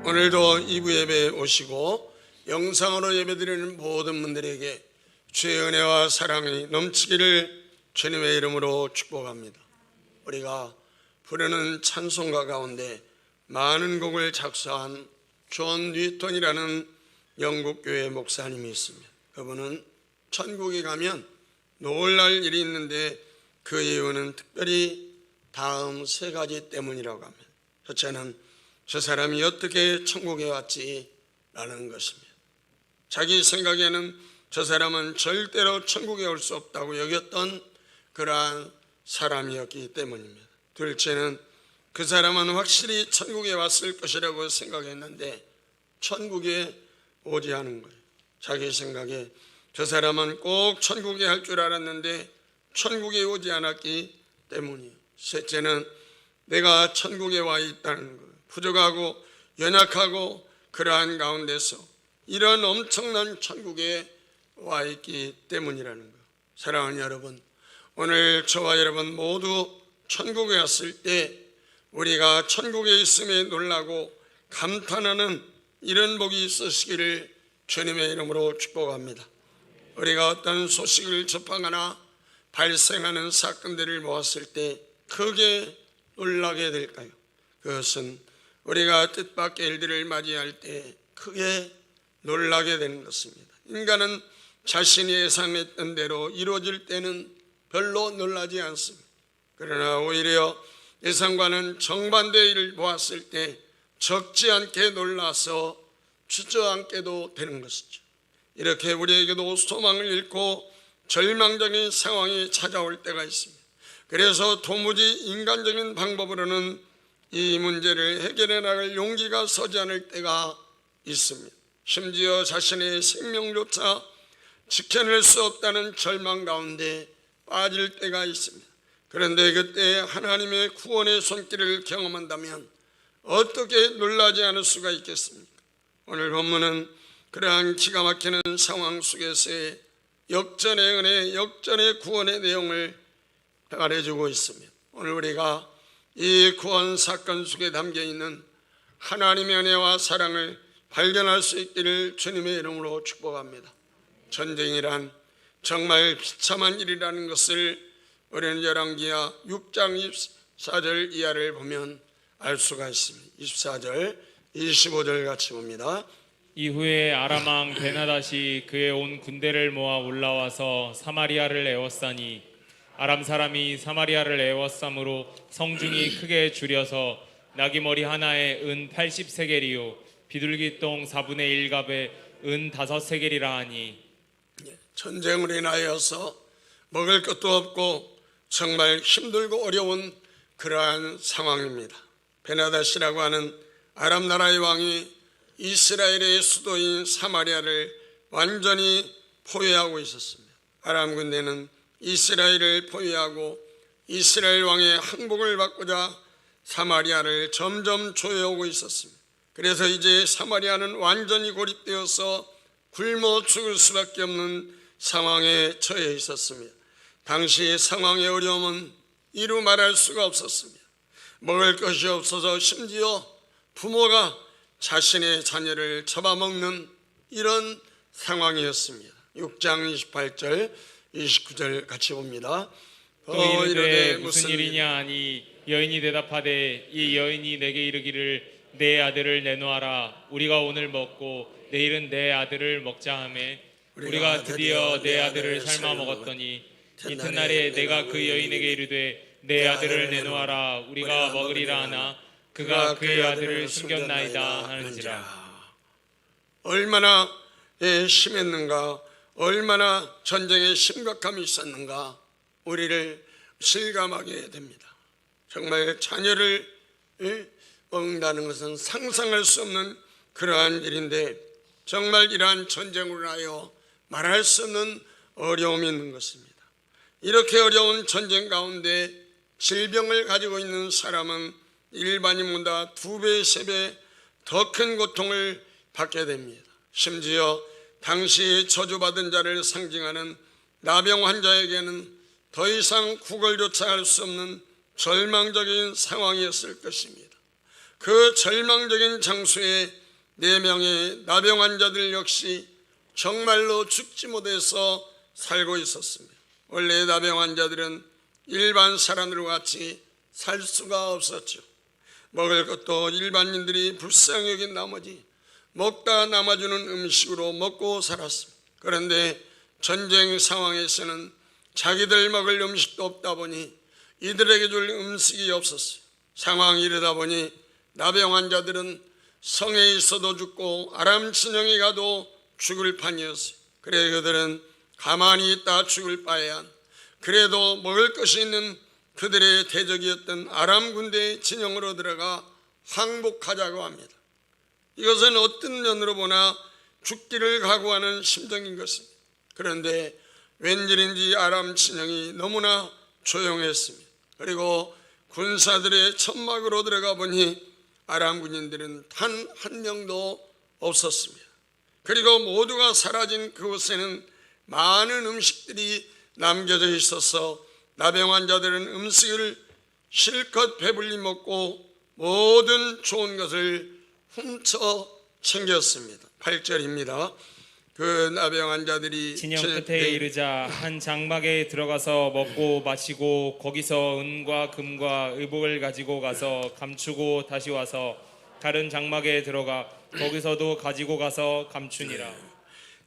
오늘도 2부 예배에 오시고 영상으로 예배드리는 모든 분들에게 주의 은혜와 사랑이 넘치기를 주님의 이름으로 축복합니다. 우리가 부르는 찬송가 가운데 많은 곡을 작사한 존 뉴턴이라는 영국교회 목사님이 있습니다. 그분은 천국에 가면 놀랄 일이 있는데 그 이유는 특별히 다음 세 가지 때문이라고 합니다. 첫째는 저 사람이 어떻게 천국에 왔지? 라는 것입니다. 자기 생각에는 저 사람은 절대로 천국에 올 수 없다고 여겼던 그러한 사람이었기 때문입니다. 둘째는 그 사람은 확실히 천국에 왔을 것이라고 생각했는데 천국에 오지 않은 거예요. 자기 생각에 저 사람은 꼭 천국에 할 줄 알았는데 천국에 오지 않았기 때문이에요. 셋째는 내가 천국에 와 있다는 거예요. 부족하고 연약하고 그러한 가운데서 이런 엄청난 천국에 와 있기 때문이라는 거예요. 사랑하는 여러분, 오늘 저와 여러분 모두 천국에 왔을 때 우리가 천국에 있음에 놀라고 감탄하는 이런 복이 있으시기를 주님의 이름으로 축복합니다. 우리가 어떤 소식을 접하거나 발생하는 사건들을 보았을 때 크게 놀라게 될까요? 그것은 우리가 뜻밖의 일들을 맞이할 때 크게 놀라게 되는 것입니다. 인간은 자신이 예상했던 대로 이루어질 때는 별로 놀라지 않습니다. 그러나 오히려 예상과는 정반대의 일을 보았을 때 적지 않게 놀라서 주저앉게도 되는 것이죠. 이렇게 우리에게도 소망을 잃고 절망적인 상황이 찾아올 때가 있습니다. 그래서 도무지 인간적인 방법으로는 이 문제를 해결해 나갈 용기가 서지 않을 때가 있습니다. 심지어 자신의 생명조차 지켜낼 수 없다는 절망 가운데 빠질 때가 있습니다. 그런데 그때 하나님의 구원의 손길을 경험한다면 어떻게 놀라지 않을 수가 있겠습니까? 오늘 본문은 그러한 기가 막히는 상황 속에서의 역전의 은혜, 역전의 구원의 내용을 말해주고 있습니다. 오늘 우리가 이 구원 사건 속에 담겨있는 하나님의 은혜와 사랑을 발견할 수 있기를 주님의 이름으로 축복합니다. 전쟁이란 정말 비참한 일이라는 것을 우리는 열왕기하 6장 24절 이하를 보면 알 수가 있습니다. 24절, 25절 같이 봅니다. 이후에 아람 왕 베나닷이 그의 온 군대를 모아 올라와서 사마리아를 에워싸니 아람 사람이 사마리아를 에워싸므로 성중이 크게 줄여서 나귀머리 하나에 은 80세겔이요 비둘기똥 4분의 1갑에 은 5세겔이라 하니. 전쟁을 인하여서 먹을 것도 없고 정말 힘들고 어려운 그러한 상황입니다. 베나닷이라고 하는 아람 나라의 왕이 이스라엘의 수도인 사마리아를 완전히 포위하고 있었습니다. 아람 군대는 이스라엘을 포위하고 이스라엘 왕의 항복을 받고자 사마리아를 점점 조여오고 있었습니다. 그래서 이제 사마리아는 완전히 고립되어서 굶어 죽을 수밖에 없는 상황에 처해 있었습니다. 당시 상황의 어려움은 이루 말할 수가 없었습니다. 먹을 것이 없어서 심지어 부모가 자신의 자녀를 잡아먹는 이런 상황이었습니다. 6장 28절 29절 같이 봅니다. 또 이르되 무슨 일이냐 하니 여인이 대답하되 이 여인이 내게 이르기를 내 아들을 내놓아라. 우리가 오늘 먹고 내일은 내 아들을 먹자 하매 우리가 드디어 내 아들을 삶아 먹었더니 이튿날에 내가 그 여인에게 이르되 내 아들을 내놓아라. 우리가 먹으리라 하나 그가 그의 아들을 숨겼나이다 하는지라. 얼마나 심했는가, 얼마나 전쟁의 심각함이 있었는가 우리를 실감하게 됩니다. 정말 자녀를 먹는다는 것은 상상할 수 없는 그러한 일인데 정말 이러한 전쟁으로 인하여 말할 수 없는 어려움이 있는 것입니다. 이렇게 어려운 전쟁 가운데 질병을 가지고 있는 사람은 일반인보다 2배, 3배 더 큰 고통을 받게 됩니다. 심지어 당시 저주받은 자를 상징하는 나병 환자에게는 더 이상 구걸조차 할 수 없는 절망적인 상황이었을 것입니다. 그 절망적인 장소에 4명의 나병 환자들 역시 정말로 죽지 못해서 살고 있었습니다. 원래 나병 환자들은 일반 사람들과 같이 살 수가 없었죠. 먹을 것도 일반인들이 불쌍히 여긴 나머지 먹다 남아주는 음식으로 먹고 살았습니다. 그런데 전쟁 상황에서는 자기들 먹을 음식도 없다 보니 이들에게 줄 음식이 없었어요. 상황이 이러다 보니 나병 환자들은 성에 있어도 죽고 아람 진영에 가도 죽을 판이었어요. 그래 그들은 가만히 있다 죽을 바에야 그래도 먹을 것이 있는 그들의 대적이었던 아람 군대의 진영으로 들어가 항복하자고 합니다. 이것은 어떤 면으로 보나 죽기를 각오하는 심정인 것입니다. 그런데 웬일인지 아람 진영이 너무나 조용했습니다. 그리고 군사들의 천막으로 들어가 보니 아람 군인들은 단 한 명도 없었습니다. 그리고 모두가 사라진 그곳에는 많은 음식들이 남겨져 있어서 나병 환자들은 음식을 실컷 배불리 먹고 모든 좋은 것을 훔쳐 챙겼습니다. 8절입니다. 그 나병 환자들이 진영 끝에 이르자 한 장막에 들어가서 먹고 마시고 거기서 은과 금과 의복을 가지고 가서 감추고 다시 와서 다른 장막에 들어가 거기서도 가지고 가서 감추니라.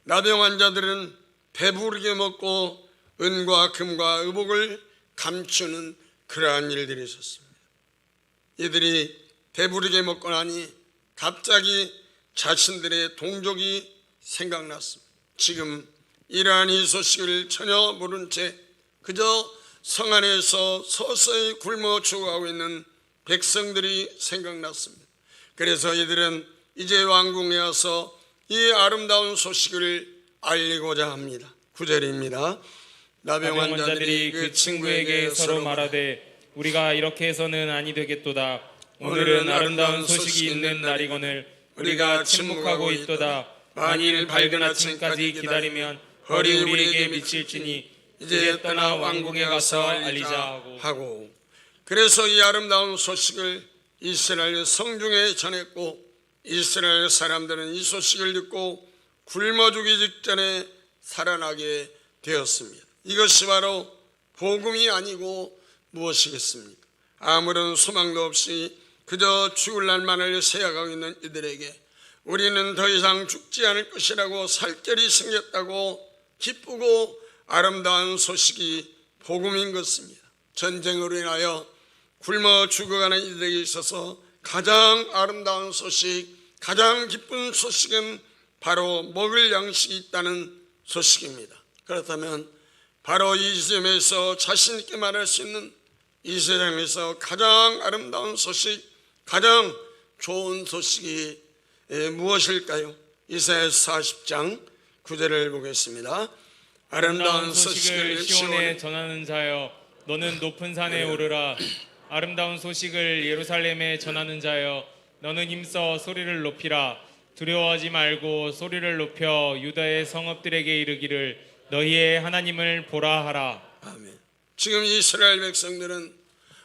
나병 환자들은 배부르게 먹고 은과 금과 의복을 감추는 그러한 일들이 있었습니다. 이들이 배부르게 먹고 나니 갑자기 자신들의 동족이 생각났습니다. 지금 이러한 이 소식을 전혀 모른 채 그저 성 안에서 서서히 굶어 죽어가고 있는 백성들이 생각났습니다. 그래서 이들은 이제 왕궁에 와서 이 아름다운 소식을 알리고자 합니다. 9절입니다. 나병 환자들이 그 친구에게 서로 말하되 우리가 이렇게 해서는 아니 되겠도다. 오늘은 아름다운 소식이 있는 날이거늘 우리가 침묵하고 있도다. 만일 밝은 아침까지 기다리면 벌이 우리에게 미칠지니 이제 떠나 왕궁에 가서 알리자 하고 그래서 이 아름다운 소식을 이스라엘 성중에 전했고 이스라엘 사람들은 이 소식을 듣고 굶어 죽기 직전에 살아나게 되었습니다. 이것이 바로 복음이 아니고 무엇이겠습니까? 아무런 소망도 없이 그저 죽을 날만을 생각하고 있는 이들에게 우리는 더 이상 죽지 않을 것이라고 살결이 생겼다고 기쁘고 아름다운 소식이 복음인 것입니다. 전쟁으로 인하여 굶어 죽어가는 이들에게 있어서 가장 아름다운 소식, 가장 기쁜 소식은 바로 먹을 양식이 있다는 소식입니다. 그렇다면 바로 이 지점에서 자신 있게 말할 수 있는 이 세상에서 가장 아름다운 소식, 가장 좋은 소식이 무엇일까요? 이사야서 40장 9절을 보겠습니다. 아름다운 소식을 시온에 전하는 자여 너는 높은 산에 오르라. 아름다운 소식을 예루살렘에 전하는 자여 너는 힘써 소리를 높이라. 두려워하지 말고 소리를 높여 유다의 성읍들에게 이르기를 너희의 하나님을 보라 하라. 아멘. 지금 이스라엘 백성들은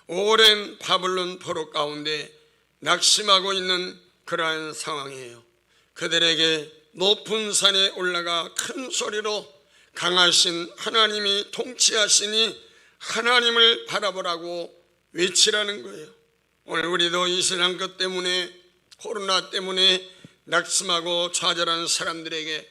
오랜 바벨론 포로 가운데 낙심하고 있는 그러한 상황이에요. 그들에게 높은 산에 올라가 큰 소리로 강하신 하나님이 통치하시니 하나님을 바라보라고 외치라는 거예요. 오늘 우리도 이 세상 것 때문에 코로나 때문에 낙심하고 좌절하는 사람들에게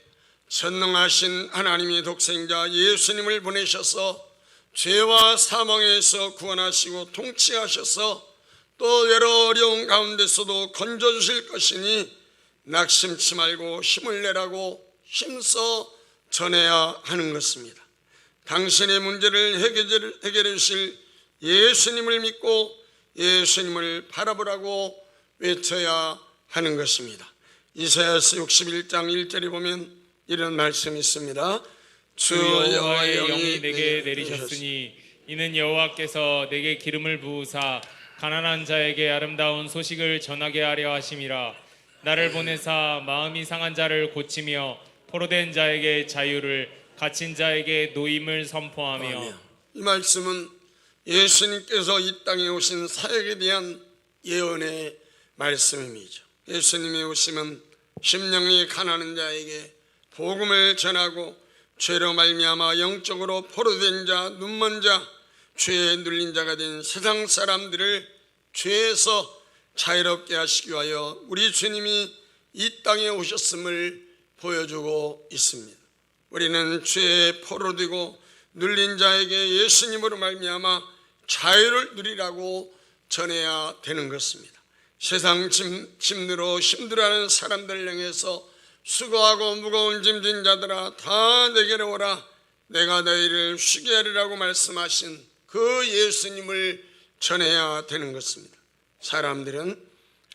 전능하신 하나님의 독생자 예수님을 보내셔서 죄와 사망에서 구원하시고 통치하셔서 또 여러 어려운 가운데서도 건져주실 것이니 낙심치 말고 힘을 내라고 힘써 전해야 하는 것입니다. 당신의 문제를 해결해 주실 예수님을 믿고 예수님을 바라보라고 외쳐야 하는 것입니다. 이사야서 61장 1절에 보면 이런 말씀이 있습니다. 주 여호와의 영이 내게 내리셨으니 이는 여호와께서 내게 기름을 부으사 가난한 자에게 아름다운 소식을 전하게 하려 하심이라. 나를 보내사 마음이 상한 자를 고치며 포로된 자에게 자유를 갇힌 자에게 노임을 선포하며. 이 말씀은 예수님께서 이 땅에 오신 사역에 대한 예언의 말씀입니다. 예수님이 오시면 심령이 가난한 자에게 복음을 전하고 죄로 말미암아 영적으로 포로된 자, 눈먼 자, 죄에 눌린 자가 된 세상 사람들을 죄에서 자유롭게 하시기 위하여 우리 주님이 이 땅에 오셨음을 보여주고 있습니다. 우리는 죄에 포로되고 눌린 자에게 예수님으로 말미암아 자유를 누리라고 전해야 되는 것입니다. 세상 짐으로 힘들어하는 사람들 향해서 수고하고 무거운 짐진 자들아 다 내게로 오라, 내가 너희를 쉬게 하리라고 말씀하신 그 예수님을 전해야 되는 것입니다. 사람들은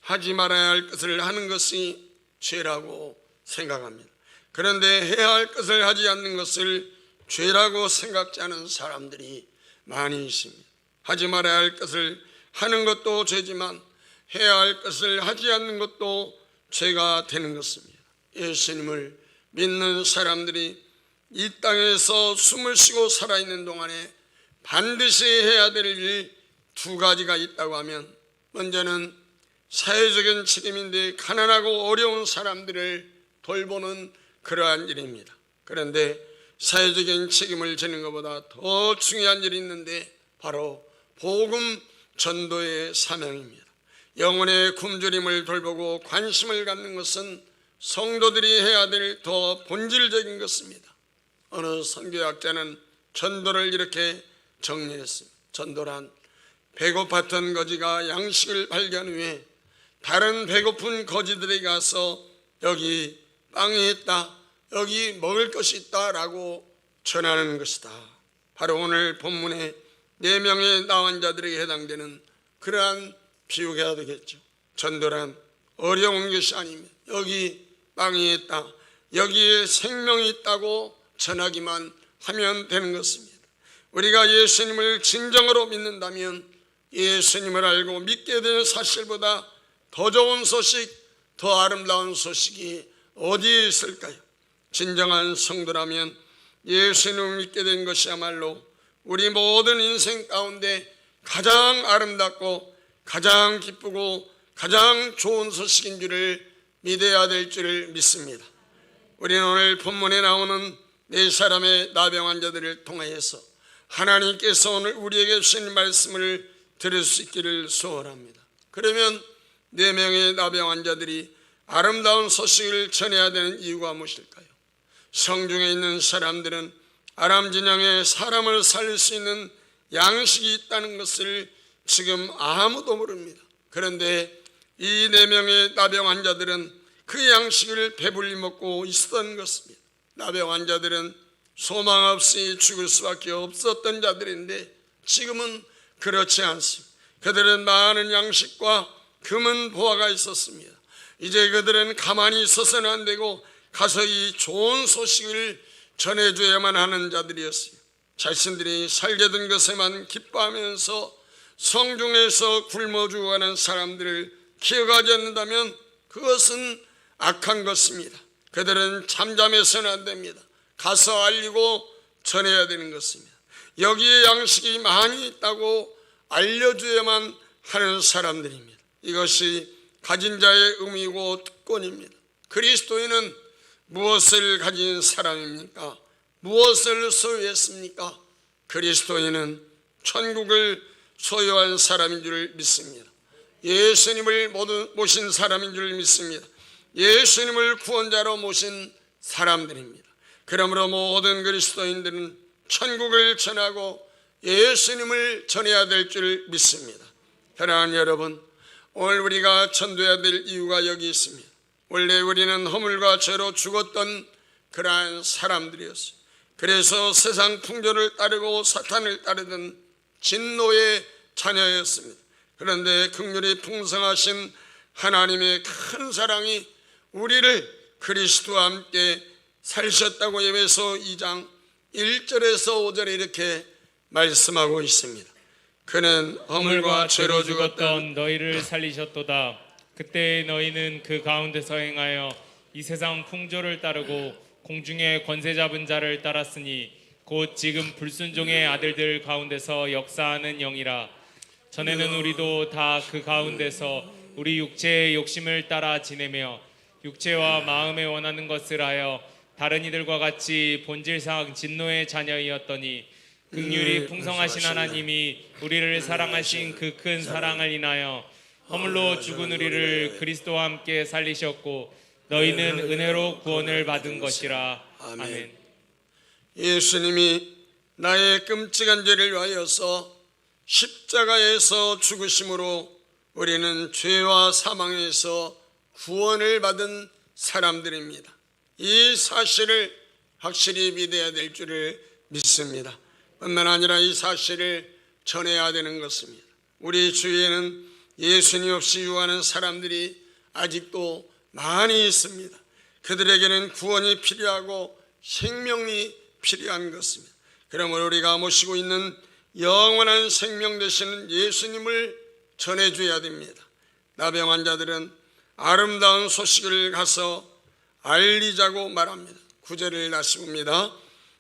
하지 말아야 할 것을 하는 것이 죄라고 생각합니다. 그런데 해야 할 것을 하지 않는 것을 죄라고 생각지 않은 사람들이 많이 있습니다. 하지 말아야 할 것을 하는 것도 죄지만 해야 할 것을 하지 않는 것도 죄가 되는 것입니다. 예수님을 믿는 사람들이 이 땅에서 숨을 쉬고 살아있는 동안에 반드시 해야 될 일 두 가지가 있다고 하면, 먼저는 사회적인 책임인데 가난하고 어려운 사람들을 돌보는 그러한 일입니다. 그런데 사회적인 책임을 지는 것보다 더 중요한 일이 있는데 바로 복음 전도의 사명입니다. 영혼의 굶주림을 돌보고 관심을 갖는 것은 성도들이 해야 될 더 본질적인 것입니다. 어느 선교학자는 전도를 이렇게 정리했습니다. 전도란 배고팠던 거지가 양식을 발견 후에 다른 배고픈 거지들에게 가서 여기 빵이 있다, 여기 먹을 것이 있다 라고 전하는 것이다. 바로 오늘 본문의 4명의 나온 자들에게 해당되는 그러한 비유가 되겠죠. 전도란 어려운 것이 아닙니다. 여기 빵이 있다, 여기에 생명이 있다고 전하기만 하면 되는 것입니다. 우리가 예수님을 진정으로 믿는다면 예수님을 알고 믿게 되는 사실보다 더 좋은 소식, 더 아름다운 소식이 어디에 있을까요? 진정한 성도라면 예수님을 믿게 된 것이야말로 우리 모든 인생 가운데 가장 아름답고 가장 기쁘고 가장 좋은 소식인 줄을 믿어야 될 줄을 믿습니다. 우리는 오늘 본문에 나오는 4사람의 나병 환자들을 통하여서 하나님께서 오늘 우리에게 주신 말씀을 들을 수 있기를 소원합니다. 그러면 4명의 나병 환자들이 아름다운 소식을 전해야 되는 이유가 무엇일까요? 성중에 있는 사람들은 아람 진영에 사람을 살릴 수 있는 양식이 있다는 것을 지금 아무도 모릅니다. 그런데 이 4명의 나병 환자들은 그 양식을 배불리 먹고 있었던 것입니다. 나병 환자들은 소망 없이 죽을 수밖에 없었던 자들인데 지금은 그렇지 않습니다. 그들은 많은 양식과 금은 보화가 있었습니다. 이제 그들은 가만히 있어서는 안 되고 가서 이 좋은 소식을 전해줘야만 하는 자들이었어요. 자신들이 살게 된 것에만 기뻐하면서 성중에서 굶어 죽어가는 사람들을 기억하지 않는다면 그것은 악한 것입니다. 그들은 잠잠해서는 안 됩니다. 가서 알리고 전해야 되는 것입니다. 여기에 양식이 많이 있다고 알려줘야만 하는 사람들입니다. 이것이 가진 자의 의미고 특권입니다. 그리스도인은 무엇을 가진 사람입니까? 무엇을 소유했습니까? 그리스도인은 천국을 소유한 사람인 줄 믿습니다. 예수님을 모신 사람인 줄 믿습니다. 예수님을 구원자로 모신 사람들입니다. 그러므로 모든 그리스도인들은 천국을 전하고 예수님을 전해야 될 줄 믿습니다. 사랑하는 여러분, 오늘 우리가 전도해야 될 이유가 여기 있습니다. 원래 우리는 허물과 죄로 죽었던 그러한 사람들이었어요. 그래서 세상 풍조를 따르고 사탄을 따르던 진노의 자녀였습니다. 그런데 긍휼이 풍성하신 하나님의 큰 사랑이 우리를 그리스도와 함께 살셨다고 에베소 2장 1절에서 5절에 이렇게 말씀하고 있습니다. 그는 허물과 죄로 죽었던 너희를 살리셨도다. 그때 너희는 그 가운데서 행하여 이 세상 풍조를 따르고 공중의 권세 잡은 자를 따랐으니 곧 지금 불순종의 아들들 가운데서 역사하는 영이라. 전에는 우리도 다 그 가운데서 우리 육체의 욕심을 따라 지내며 육체와 마음에 원하는 것을 하여 다른 이들과 같이 본질상 진노의 자녀이었더니 긍휼이 풍성하신 하나님이 우리를 사랑하신 그 큰 사랑을 인하여 허물로 죽은 우리를 그리스도와 함께 살리셨고 너희는 은혜로 구원을 받은 것이라. 아멘. 예수님이 나의 끔찍한 죄를 위하여서 십자가에서 죽으심으로 우리는 죄와 사망에서 구원을 받은 사람들입니다. 이 사실을 확실히 믿어야 될 줄을 믿습니다. 뿐만 아니라 이 사실을 전해야 되는 것입니다. 우리 주위에는 예수님 없이 유하는 사람들이 아직도 많이 있습니다. 그들에게는 구원이 필요하고 생명이 필요한 것입니다. 그러므로 우리가 모시고 있는 영원한 생명 되시는 예수님을 전해줘야 됩니다. 나병 환자들은 아름다운 소식을 가서 알리자고 말합니다. 9절을 다시 봅니다.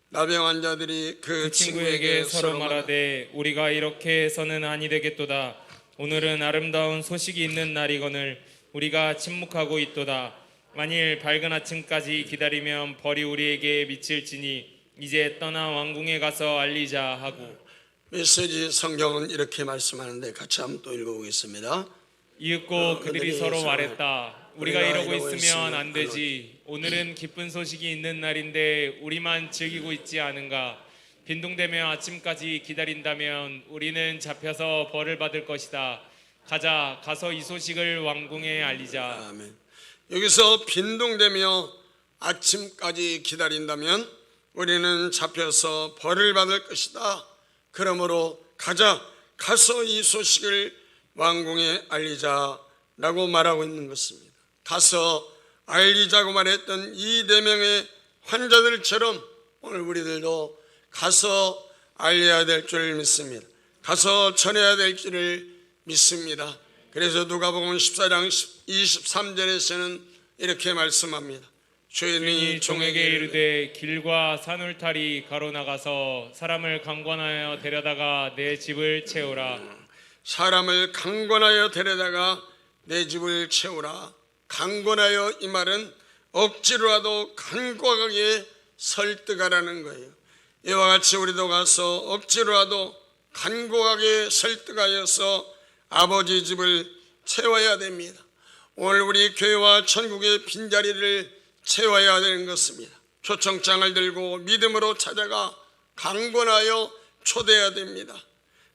나병 환자들이 그 친구에게 서로 말하되 우리가 이렇게 해서는 아니 되겠도다. 오늘은 아름다운 소식이 있는 날이거늘 우리가 침묵하고 있도다. 만일 밝은 아침까지 기다리면 벌이 우리에게 미칠지니 이제 떠나 왕궁에 가서 알리자 하고. 메시지 성경은 이렇게 말씀하는데 같이 한번 또 읽어보겠습니다. 이윽고 그들이 서로 말했다. 우리가 이러고 있으면 안 되지. 오늘은 기쁜 소식이 있는 날인데 우리만 즐기고 있지 않은가. 빈둥대며 아침까지 기다린다면 우리는 잡혀서 벌을 받을 것이다. 가자, 가서 이 소식을 왕궁에 알리자. 아멘. 여기서 빈둥대며 아침까지 기다린다면 우리는 잡혀서 벌을 받을 것이다. 그러므로 가자, 가서 이 소식을 왕궁에 알리자라고 말하고 있는 것입니다. 가서 알리자고 말했던 이 4명의 환자들처럼 오늘 우리들도 가서 알려야 될 줄 믿습니다. 가서 전해야 될 줄을 믿습니다. 그래서 누가복음 14장 23절에서는 이렇게 말씀합니다. 주인이 종에게 이르되 길과 산울타리 가로나가서 사람을 강권하여 데려다가 내 집을 채우라. 사람을 강권하여 데려다가 내 집을 채우라. 강권하여 이 말은 억지로라도 간과하게 설득하라는 거예요. 이와 같이 우리도 가서 억지로라도 간곡하게 설득하여서 아버지 집을 채워야 됩니다. 오늘 우리 교회와 천국의 빈자리를 채워야 되는 것입니다. 초청장을 들고 믿음으로 찾아가 강권하여 초대해야 됩니다.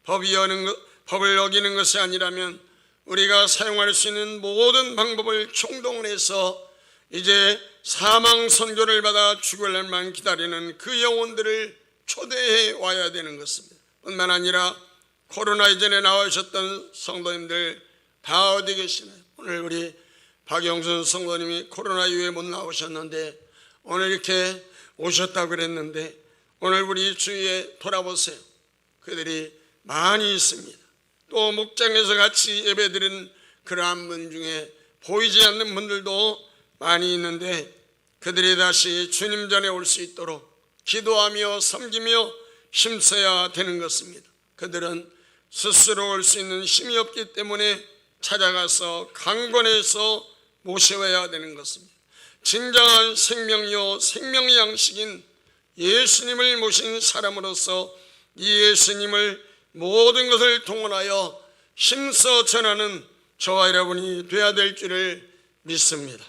법을 어기는 것이 아니라면 우리가 사용할 수 있는 모든 방법을 총동원해서 이제 사망 선고를 받아 죽을 날만 기다리는 그 영혼들을 초대해 와야 되는 것입니다. 뿐만 아니라 코로나 이전에 나오셨던 성도님들 다 어디 계시나요? 오늘 우리 박영순 성도님이 코로나 이후에 못 나오셨는데 오늘 이렇게 오셨다고 그랬는데 오늘 우리 주위에 돌아보세요. 그들이 많이 있습니다. 또 목장에서 같이 예배드린 그러한 분 중에 보이지 않는 분들도 많이 있는데 그들이 다시 주님 전에 올 수 있도록 기도하며 섬기며 힘써야 되는 것입니다. 그들은 스스로 올 수 있는 힘이 없기 때문에 찾아가서 강권해서 모셔야 되는 것입니다. 진정한 생명이요 생명의 양식인 예수님을 모신 사람으로서 이 예수님을 모든 것을 동원하여 힘써 전하는 저와 여러분이 되어야 될 줄을 믿습니다.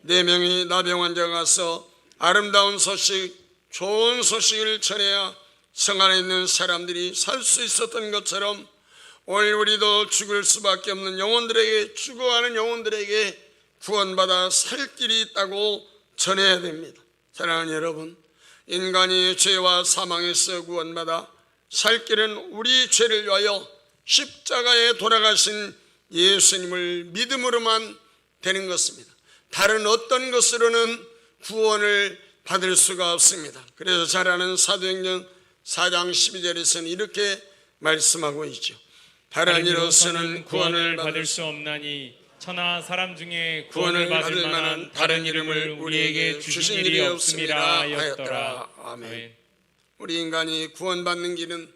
4명이 나병 환자가 가서 아름다운 소식, 좋은 소식을 전해야 성 안에 있는 사람들이 살 수 있었던 것처럼 오늘 우리도 죽을 수밖에 없는 영혼들에게, 죽어가는 영혼들에게 구원받아 살 길이 있다고 전해야 됩니다. 사랑하는 여러분, 인간이 죄와 사망에서 구원받아 살 길은 우리 죄를 위하여 십자가에 돌아가신 예수님을 믿음으로만 되는 것입니다. 다른 어떤 것으로는 구원을 받을 수가 없습니다. 그래서 잘 아는 사도행전 4장 12절에서는 이렇게 말씀하고 있죠. 다른 이로서는 구원을 받을 수 없나니 천하 사람 중에 구원을 받을 만한 다른 이름을 우리에게 주신 일이 없음이라 하였더라. 아멘. 우리 인간이 구원받는 길은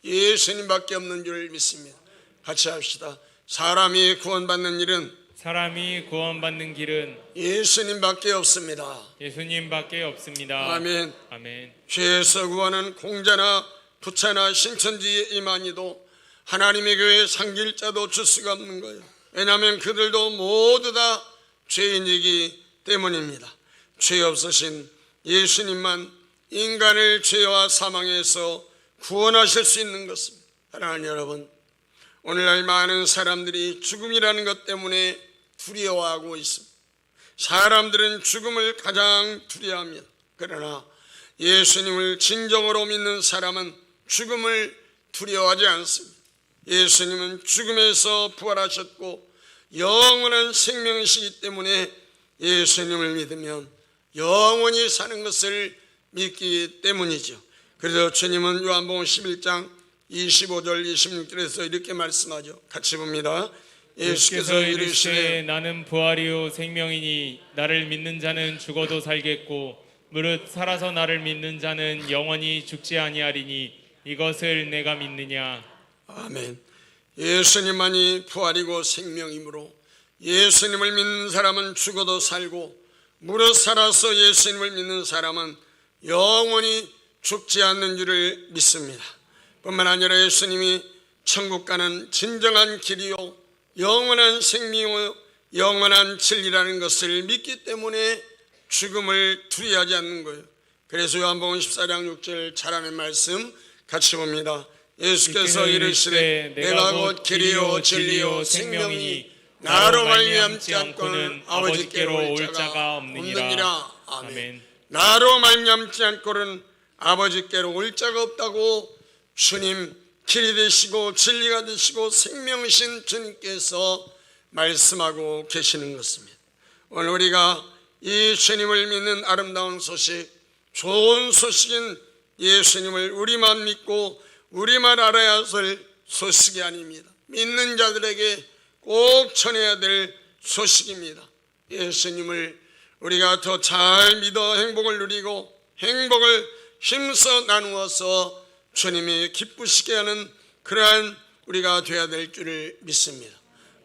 예수님밖에 없는 줄 믿습니다. 같이 합시다. 사람이 구원받는 일은 사람이 구원받는 길은 예수님밖에 없습니다. 예수님밖에 없습니다. 아멘. 아멘. 죄에서 구하는 공자나 부처나 신천지의 이만희도 하나님의 교회의 상길자도 줄 수가 없는 거예요. 왜냐하면 그들도 모두 다 죄인이기 때문입니다. 죄 없으신 예수님만 인간을 죄와 사망에서 구원하실 수 있는 것입니다. 사랑하는 여러분, 오늘날 많은 사람들이 죽음이라는 것 때문에 두려워하고 있습니다. 사람들은 죽음을 가장 두려워합니다. 그러나 예수님을 진정으로 믿는 사람은 죽음을 두려워하지 않습니다. 예수님은 죽음에서 부활하셨고 영원한 생명이시기 때문에 예수님을 믿으면 영원히 사는 것을 믿기 때문이죠. 그래서 주님은 요한복음 11장 25절 26절에서 이렇게 말씀하죠. 같이 봅니다. 예수께서 이르시되 나는 부활이요 생명이니 나를 믿는 자는 죽어도 살겠고 무릇 살아서 나를 믿는 자는 영원히 죽지 아니하리니 이것을 내가 믿느냐. 아멘. 예수님만이 부활이고 생명이므로 예수님을 믿는 사람은 죽어도 살고 무릇 살아서 예수님을 믿는 사람은 영원히 죽지 않는 줄을 믿습니다. 뿐만 아니라 예수님이 천국 가는 진정한 길이요 영원한 생명이요 영원한 진리라는 것을 믿기 때문에 죽음을 두려워하지 않는 거예요. 그래서 요한복음 14장 6절 잘하는 말씀 같이 봅니다. 예수께서 이르시되 내가 곧 길이요 진리요 생명이니 나로 말미암지 않고는 아버지께로 올 자가 없느니라. 아멘. 나로 말미암지 않고는 아버지께로 올 자가 없다고 주님 길이 되시고 진리가 되시고 생명이신 주님께서 말씀하고 계시는 것입니다. 오늘 우리가 이 주님을 믿는 아름다운 소식, 좋은 소식인 예수님을 우리만 믿고 우리만 알아야 할 소식이 아닙니다. 믿는 자들에게 꼭 전해야 될 소식입니다. 예수님을 우리가 더 잘 믿어 행복을 누리고 행복을 힘써 나누어서 주님이 기쁘시게 하는 그러한 우리가 되어야 될 줄을 믿습니다.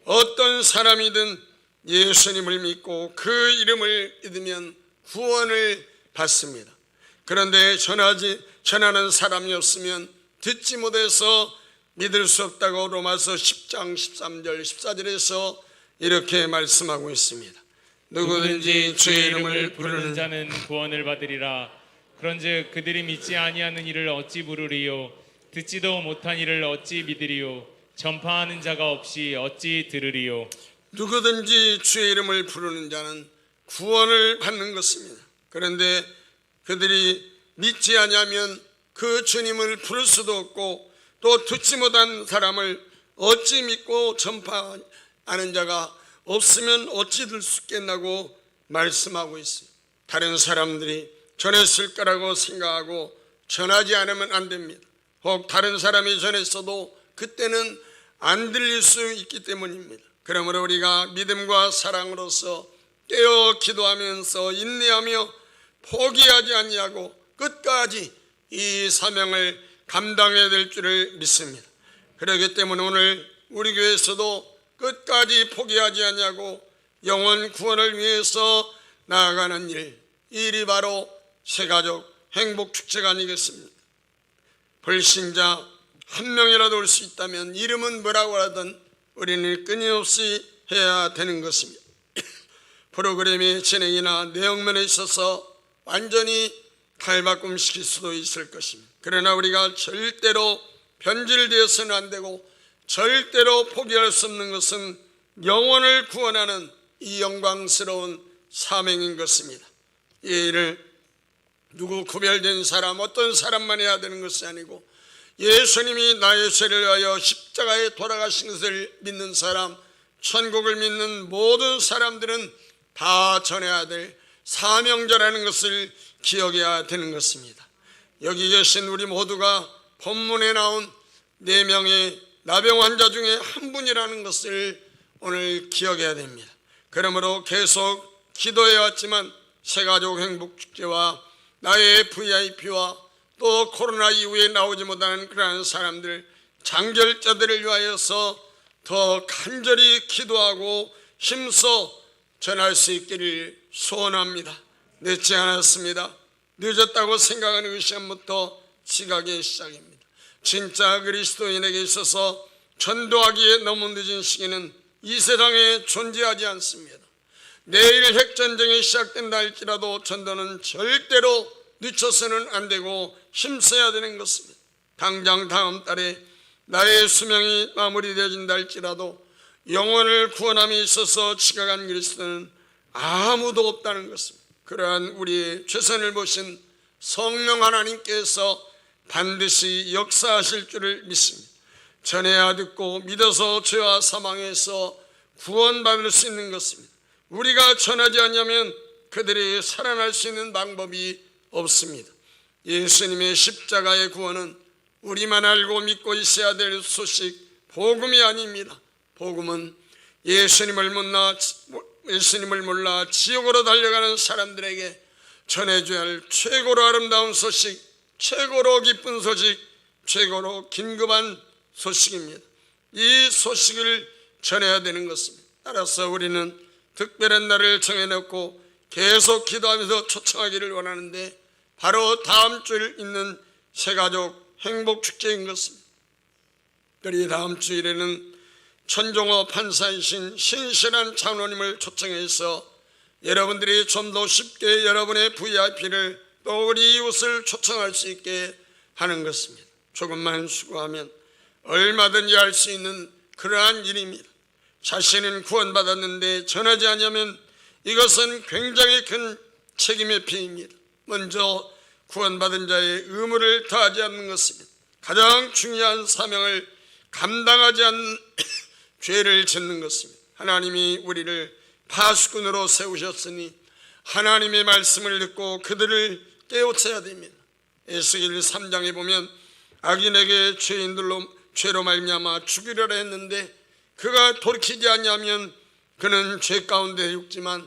어떤 사람이든 예수님을 믿고 그 이름을 믿으면 구원을 받습니다. 그런데 전하는 사람이 없으면 듣지 못해서 믿을 수 없다고 로마서 10장 13절 14절에서 이렇게 말씀하고 있습니다. 누구든지 주의 이름을 부르는 자는 구원을 받으리라. 그런즉 그들이 믿지 아니하는 이를 어찌 부르리요 듣지도 못한 이를 어찌 믿으리요 전파하는 자가 없이 어찌 들으리요. 누구든지 주의 이름을 부르는 자는 구원을 받는 것입니다. 그런데 그들이 믿지 아니하면 그 주님을 부를 수도 없고 또 듣지 못한 사람을 어찌 믿고 전파하는 자가 없으면 어찌 들 수 있겠나고 말씀하고 있어요. 다른 사람들이 전했을 거라고 생각하고 전하지 않으면 안 됩니다. 혹 다른 사람이 전했어도 그때는 안 들릴 수 있기 때문입니다. 그러므로 우리가 믿음과 사랑으로서 깨어 기도하면서 인내하며 포기하지 아니하고 끝까지 이 사명을 감당해야 될 줄을 믿습니다. 그렇기 때문에 오늘 우리 교회에서도 끝까지 포기하지 아니하고 영혼 구원을 위해서 나아가는 일, 이 일이 바로 새가족 행복축제가 아니겠습니까? 불신자 한 명이라도 올 수 있다면 이름은 뭐라고 하든 우리는 끊임없이 해야 되는 것입니다. 프로그램의 진행이나 내용면에 있어서 완전히 탈바꿈시킬 수도 있을 것입니다. 그러나 우리가 절대로 변질되어서는 안 되고 절대로 포기할 수 없는 것은 영혼을 구원하는 이 영광스러운 사명인 것입니다. 이 일을 누구 구별된 사람 어떤 사람만 해야 되는 것이 아니고 예수님이 나의 죄를 위하여 십자가에 돌아가신 것을 믿는 사람, 천국을 믿는 모든 사람들은 다 전해야 될 사명자라는 것을 기억해야 되는 것입니다. 여기 계신 우리 모두가 본문에 나온 4명의 나병 환자 중에 한 분이라는 것을 오늘 기억해야 됩니다. 그러므로 계속 기도해왔지만 새가족 행복축제와 나의 VIP와 또 코로나 이후에 나오지 못하는 그러한 사람들, 장결자들을 위하여서 더 간절히 기도하고 힘써 전할 수 있기를 소원합니다. 늦지 않았습니다. 늦었다고 생각하는 그 시간부터 지각의 시작입니다. 진짜 그리스도인에게 있어서 전도하기에 너무 늦은 시기는 이 세상에 존재하지 않습니다. 내일 핵전쟁이 시작된다 할지라도 전도는 절대로 늦춰서는 안 되고 힘써야 되는 것입니다. 당장 다음 달에 나의 수명이 마무리되어진다 할지라도 영혼을 구원함에 있어서 지각한 그리스도는 아무도 없다는 것입니다. 그러한 우리의 최선을 보신 성령 하나님께서 반드시 역사하실 줄을 믿습니다. 전해야 듣고 믿어서 죄와 사망에서 구원받을 수 있는 것입니다. 우리가 전하지 않으면 그들이 살아날 수 있는 방법이 없습니다. 예수님의 십자가의 구원은 우리만 알고 믿고 있어야 될 소식, 복음이 아닙니다. 복음은 예수님을 몰라 지옥으로 달려가는 사람들에게 전해줘야 할 최고로 아름다운 소식, 최고로 기쁜 소식, 최고로 긴급한 소식입니다. 이 소식을 전해야 되는 것입니다. 따라서 우리는 특별한 날을 정해놓고 계속 기도하면서 초청하기를 원하는데 바로 다음 주일 있는 새가족 행복축제인 것입니다. 그리 다음 주일에는 천종호 판사이신 신실한 장로님을 초청해서 여러분들이 좀 더 쉽게 여러분의 VIP를 또 우리 이웃을 초청할 수 있게 하는 것입니다. 조금만 수고하면 얼마든지 할 수 있는 그러한 일입니다. 자신은 구원받았는데 전하지 않으면 이것은 굉장히 큰 책임의 피해입니다. 먼저 구원받은 자의 의무를 다하지 않는 것입니다. 가장 중요한 사명을 감당하지 않는 죄를 짓는 것입니다. 하나님이 우리를 파수꾼으로 세우셨으니 하나님의 말씀을 듣고 그들을 깨우쳐야 됩니다. 에스겔 3장에 보면 악인에게 죄로 말미암아 죽이려라 했는데 그가 돌이키지 않으면 그는 죄 가운데 죽지만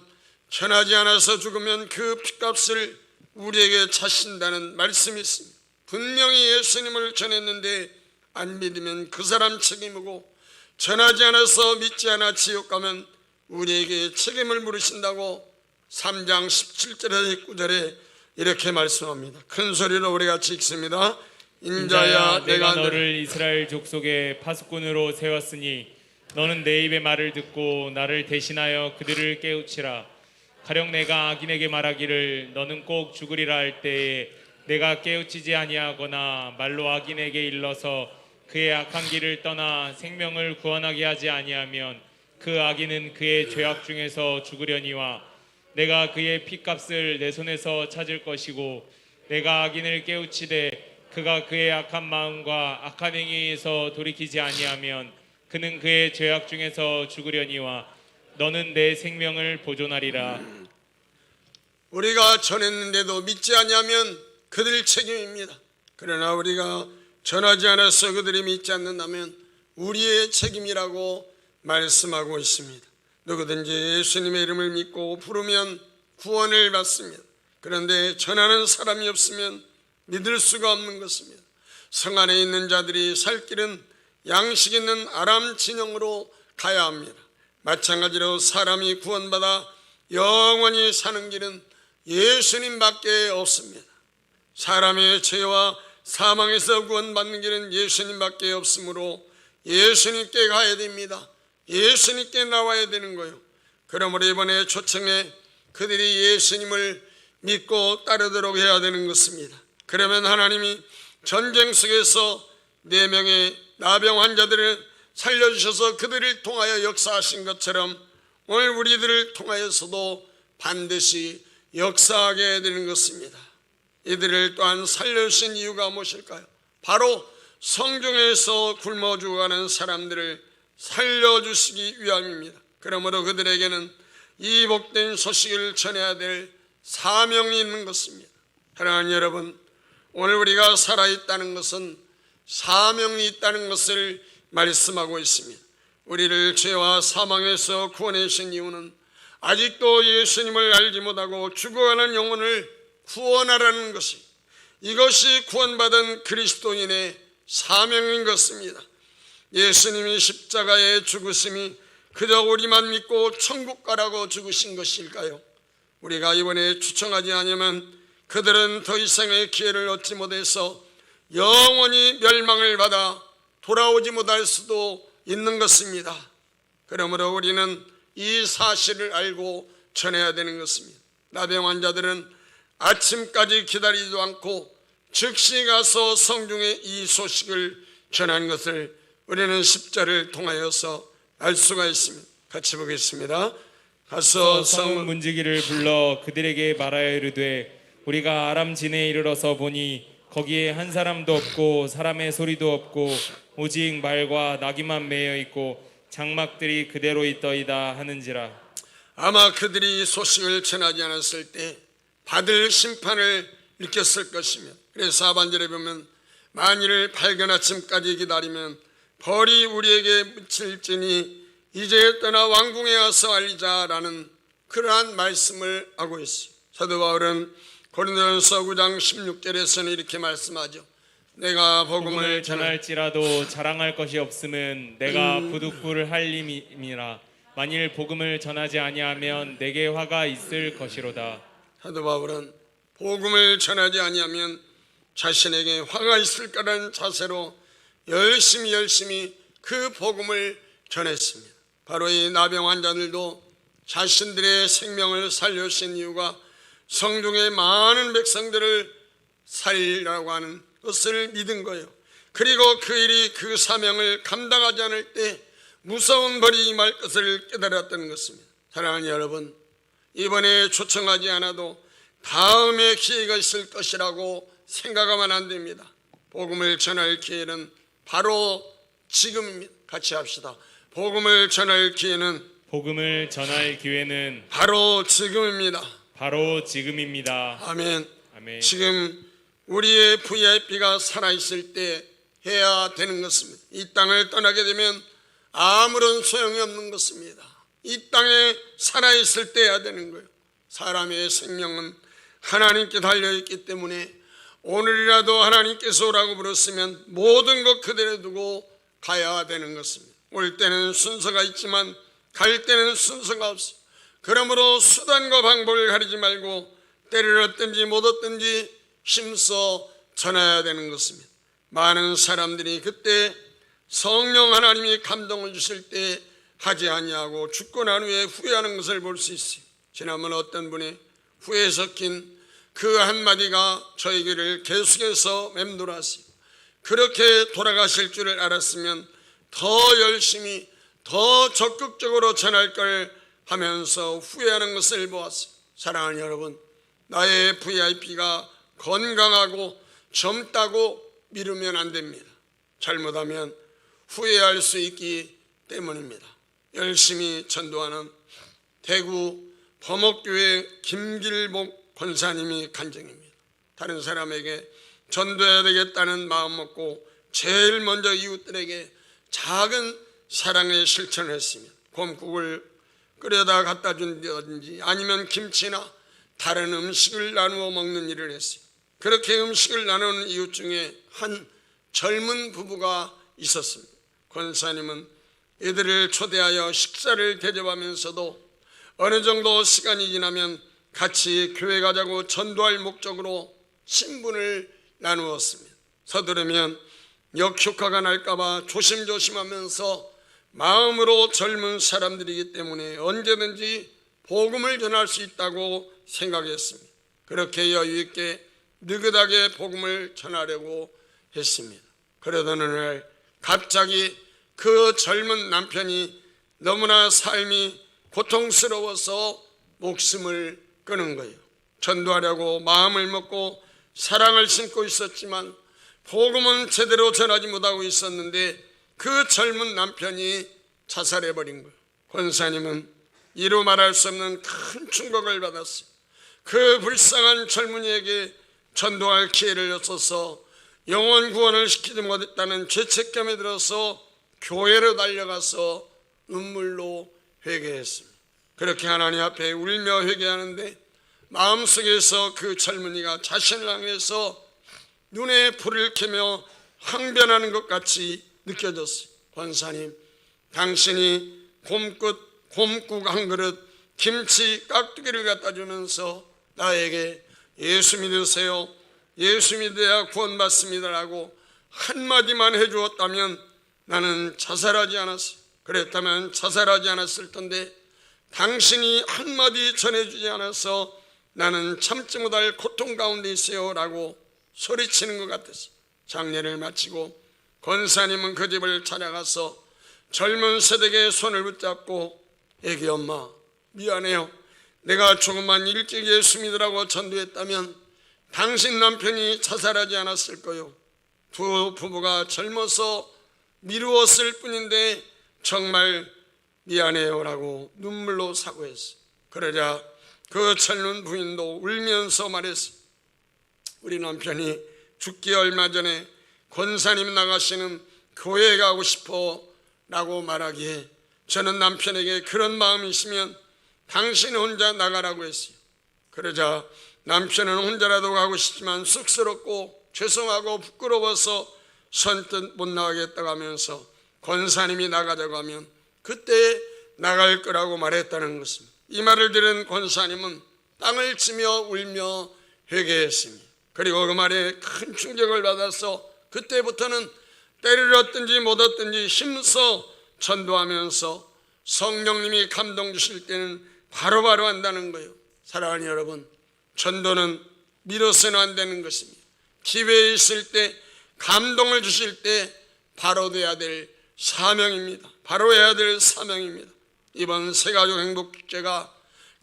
전하지 않아서 죽으면 그 핏값을 우리에게 차신다는 말씀이 있습니다. 분명히 예수님을 전했는데 안 믿으면 그 사람 책임이고 전하지 않아서 믿지 않아 지옥 가면 우리에게 책임을 물으신다고 3장 17절에서 19절에 이렇게 말씀합니다. 큰 소리로 우리 같이 읽습니다. 인자야 내가 너를 이스라엘 족속의 파수꾼으로 세웠으니 너는 내 입의 말을 듣고 나를 대신하여 그들을 깨우치라. 가령 내가 악인에게 말하기를 너는 꼭 죽으리라 할 때에 내가 깨우치지 아니하거나 말로 악인에게 일러서 그의 악한 길을 떠나 생명을 구원하게 하지 아니하면 그 악인은 그의 죄악 중에서 죽으려니와 내가 그의 핏값을 내 손에서 찾을 것이고 내가 악인을 깨우치되 그가 그의 악한 마음과 악한 행위에서 돌이키지 아니하면 그는 그의 죄악 중에서 죽으려니와 너는 내 생명을 보존하리라. 우리가 전했는데도 믿지 아니하면 그들 책임입니다. 그러나 우리가 전하지 않아서 그들이 믿지 않는다면 우리의 책임이라고 말씀하고 있습니다. 누구든지 예수님의 이름을 믿고 부르면 구원을 받습니다. 그런데 전하는 사람이 없으면 믿을 수가 없는 것입니다. 성 안에 있는 자들이 살 길은 양식 있는 아람 진영으로 가야 합니다. 마찬가지로 사람이 구원받아 영원히 사는 길은 예수님밖에 없습니다. 사람의 죄와 사망에서 구원받는 길은 예수님밖에 없으므로 예수님께 가야 됩니다. 예수님께 나와야 되는 거예요. 그러므로 이번에 초청에 그들이 예수님을 믿고 따르도록 해야 되는 것입니다. 그러면 하나님이 전쟁 속에서 4명의 나병 환자들을 살려주셔서 그들을 통하여 역사하신 것처럼 오늘 우리들을 통하여서도 반드시 역사하게 되는 것입니다. 이들을 또한 살려주신 이유가 무엇일까요? 바로 성중에서 굶어 죽어가는 사람들을 살려주시기 위함입니다. 그러므로 그들에게는 이 복된 소식을 전해야 될 사명이 있는 것입니다. 사랑하는 여러분, 오늘 우리가 살아있다는 것은 사명이 있다는 것을 말씀하고 있습니다. 우리를 죄와 사망에서 구원해 주신 이유는 아직도 예수님을 알지 못하고 죽어가는 영혼을 구원하라는 것이, 이것이 구원받은 그리스도인의 사명인 것입니다. 예수님이 십자가에 죽으심이 그저 우리만 믿고 천국 가라고 죽으신 것일까요? 우리가 이번에 추청하지 않으면 그들은 더 이상의 기회를 얻지 못해서 영원히 멸망을 받아 돌아오지 못할 수도 있는 것입니다. 그러므로 우리는 이 사실을 알고 전해야 되는 것입니다. 나병 환자들은 아침까지 기다리지도 않고 즉시 가서 성중에 이 소식을 전한 것을 우리는 10절을 통하여서 알 수가 있습니다. 같이 보겠습니다. 가서 성문 문지기를 불러 그들에게 말하여 이르되 우리가 아람 진에 이르러서 보니 거기에 한 사람도 없고 사람의 소리도 없고 오직 말과 나귀만 매여 있고 장막들이 그대로 있더이다 하는지라. 아마 그들이 소식을 전하지 않았을 때 받을 심판을 느꼈을 것이며, 그래서 하반절에 보면 만일 밝은 아침까지 기다리면 벌이 우리에게 묻힐지니 이제 떠나 왕궁에 와서 알리자라는 그러한 말씀을 하고 있어요. 사도 바울은 고린도전서 9장 16절에서는 이렇게 말씀하죠. 내가 복음을 전할지라도 자랑할 것이 없음은 내가 부득불 할 임이라. 만일 복음을 전하지 아니하면 내게 화가 있을 것이로다. 사도 바울은 복음을 전하지 아니하면 자신에게 화가 있을 거라는 자세로 열심히 그 복음을 전했습니다. 바로 이 나병 환자들도 자신들의 생명을 살려주신 이유가 성중의 많은 백성들을 살리라고 하는 것을 믿은 거예요. 그리고 그 일이 그 사명을 감당하지 않을 때 무서운 벌이 임할 것을 깨달았던 것입니다. 사랑하는 여러분, 이번에 초청하지 않아도 다음에 기회가 있을 것이라고 생각하면 안 됩니다. 복음을 전할 기회는 바로 지금입니다. 같이 합시다. 복음을 전할 기회는 바로 지금입니다. 바로 지금입니다. 아멘. 아멘. 지금 우리의 VIP가 살아있을 때 해야 되는 것입니다. 이 땅을 떠나게 되면 아무런 소용이 없는 것입니다. 이 땅에 살아있을 때 해야 되는 거예요. 사람의 생명은 하나님께 달려있기 때문에 오늘이라도 하나님께서 오라고 부르시면 모든 것 그대로 두고 가야 되는 것입니다. 올 때는 순서가 있지만 갈 때는 순서가 없어요. 그러므로 수단과 방법을 가리지 말고 때를 얻든지 못 얻든지 힘써 전해야 되는 것입니다. 많은 사람들이 그때 성령 하나님이 감동을 주실 때 하지 아니하고 죽고 난 후에 후회하는 것을 볼 수 있어요. 지난번 어떤 분의 후에 섞인 그 한마디가 저에게를 계속해서 맴돌았어요. 그렇게 돌아가실 줄을 알았으면 더 열심히 더 적극적으로 전할 걸 하면서 후회하는 것을 보았어요. 사랑하는 여러분, 나의 VIP가 건강하고 젊다고 미루면 안 됩니다. 잘못하면 후회할 수 있기 때문입니다. 열심히 전도하는 대구 범옥교회 김길복 권사님이 간증입니다. 다른 사람에게 전도해야 되겠다는 마음 먹고 제일 먼저 이웃들에게 작은 사랑의 실천을 했습니다. 곰국을 끓여다 갖다 준다든지 아니면 김치나 다른 음식을 나누어 먹는 일을 했어요. 그렇게 음식을 나누는 이웃 중에 한 젊은 부부가 있었습니다. 권사님은 이들을 초대하여 식사를 대접하면서도 어느 정도 시간이 지나면 같이 교회 가자고 전도할 목적으로 신분을 나누었습니다. 서두르면 역효과가 날까봐 조심하면서 마음으로 젊은 사람들이기 때문에 언제든지 복음을 전할 수 있다고 생각했습니다. 그렇게 여유있게 느긋하게 복음을 전하려고 했습니다. 그러던 어느 날 갑자기 그 젊은 남편이 너무나 삶이 고통스러워서 목숨을 끊은 거예요. 전도하려고 마음을 먹고 사랑을 심고 있었지만 복음은 제대로 전하지 못하고 있었는데 그 젊은 남편이 자살해버린 거예요. 권사님은 이루 말할 수 없는 큰 충격을 받았어요. 그 불쌍한 젊은이에게 전도할 기회를 얻어서 영혼 구원을 시키지 못했다는 죄책감에 들어서 교회로 달려가서 눈물로 회개했습니다. 그렇게 하나님 앞에 울며 회개하는데 마음속에서 그 젊은이가 자신을 향해서 눈에 불을 켜며 항변하는 것 같이 느껴졌어요. 권사님, 당신이 곰국 한 그릇 김치 깍두기를 갖다 주면서 나에게 예수 믿으세요, 예수 믿어야 구원받습니다라고 한마디만 해주었다면 나는 자살하지 않았어요. 그랬다면 자살하지 않았을 텐데 당신이 한마디 전해주지 않아서 나는 참지 못할 고통 가운데 있어요 라고 소리치는 것 같았어요. 장례를 마치고 권사님은 그 집을 찾아가서 젊은 세대의 손을 붙잡고 애기 엄마 미안해요. 내가 조금만 일찍 예수 믿으라고 전도했다면 당신 남편이 자살하지 않았을 거요. 두 부부가 젊어서 미루었을 뿐인데 정말 미안해요 라고 눈물로 사과했어요. 그러자 그 젊은 부인도 울면서 말했어요. 우리 남편이 죽기 얼마 전에 권사님 나가시는 교회에 가고 싶어 라고 말하기에 저는 남편에게 그런 마음이시면 당신 혼자 나가라고 했어요. 그러자 남편은 혼자라도 가고 싶지만 쑥스럽고 죄송하고 부끄러워서 선뜻 못 나가겠다고 하면서 권사님이 나가자고 하면 그때 나갈 거라고 말했다는 것입니다. 이 말을 들은 권사님은 땅을 치며 울며 회개했습니다. 그리고 그 말에 큰 충격을 받아서 그때부터는 때를 얻든지 못 얻든지 힘써 전도하면서 성령님이 감동 주실 때는 바로바로 한다는 거예요. 사랑하는 여러분, 전도는 미뤄서는 안 되는 것입니다. 기회에 있을 때 감동을 주실 때 바로 돼야 될 사명입니다. 바로 해야 될 사명입니다. 이번 새가족 행복축제가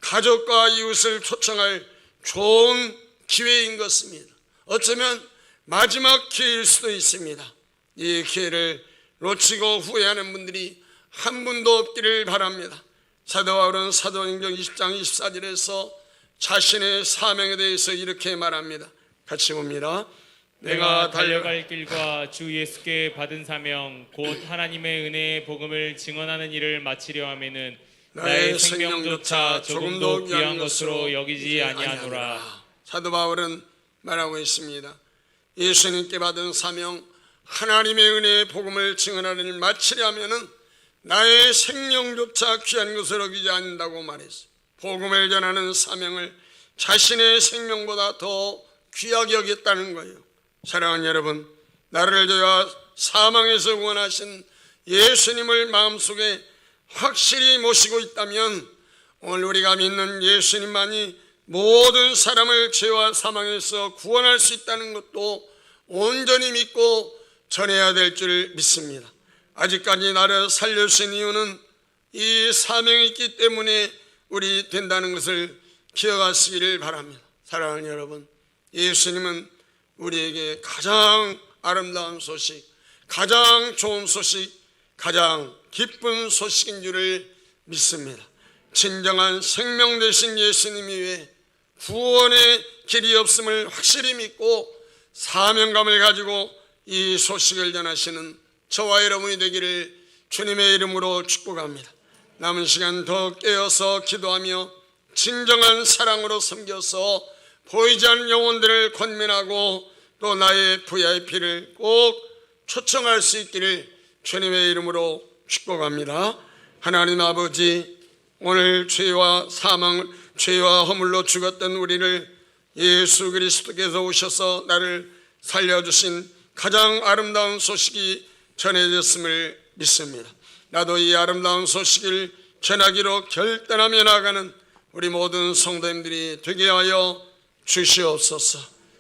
가족과 이웃을 초청할 좋은 기회인 것입니다. 어쩌면 마지막 기회일 수도 있습니다. 이 기회를 놓치고 후회하는 분들이 한 분도 없기를 바랍니다. 사도 바울은 사도행전 20장 24절에서 자신의 사명에 대해서 이렇게 말합니다. 같이 봅니다. 내가 달려갈 길과 주 예수께 받은 사명 곧 하나님의 은혜의 복음을 증언하는 일을 마치려 하면은 나의 생명조차 조금도 귀한 것으로 여기지 아니하노라. 사도 바울은 말하고 있습니다. 예수님께 받은 사명 하나님의 은혜의 복음을 증언하는 일을 마치려 하면은 나의 생명조차 귀한 것으로 여기지 않는다고 말했어요. 복음을 전하는 사명을 자신의 생명보다 더 귀하게 여겼다는 거예요. 사랑하는 여러분, 나를 저와 사망에서 구원하신 예수님을 마음속에 확실히 모시고 있다면 오늘 우리가 믿는 예수님만이 모든 사람을 죄와 사망에서 구원할 수 있다는 것도 온전히 믿고 전해야 될 줄 믿습니다. 아직까지 나를 살려주신 이유는 이 사명이 있기 때문에 우리 된다는 것을 기억하시기를 바랍니다. 사랑하는 여러분, 예수님은 우리에게 가장 아름다운 소식, 가장 좋은 소식, 가장 기쁜 소식인 줄을 믿습니다. 진정한 생명 되신 예수님 이외에 구원의 길이 없음을 확실히 믿고 사명감을 가지고 이 소식을 전하시는 저와 여러분이 되기를 주님의 이름으로 축복합니다. 남은 시간 더 깨어서 기도하며 진정한 사랑으로 섬겨서 보이지 않는 영혼들을 권면하고 또 나의 VIP를 꼭 초청할 수 있기를 주님의 이름으로 축복합니다. 하나님 아버지, 오늘 죄와 사망, 죄와 허물로 죽었던 우리를 예수 그리스도께서 오셔서 나를 살려주신 가장 아름다운 소식이 전해졌음을 믿습니다. 나도 이 아름다운 소식을 전하기로 결단하며 나가는 우리 모든 성도님들이 되게 하여 주시옵소서.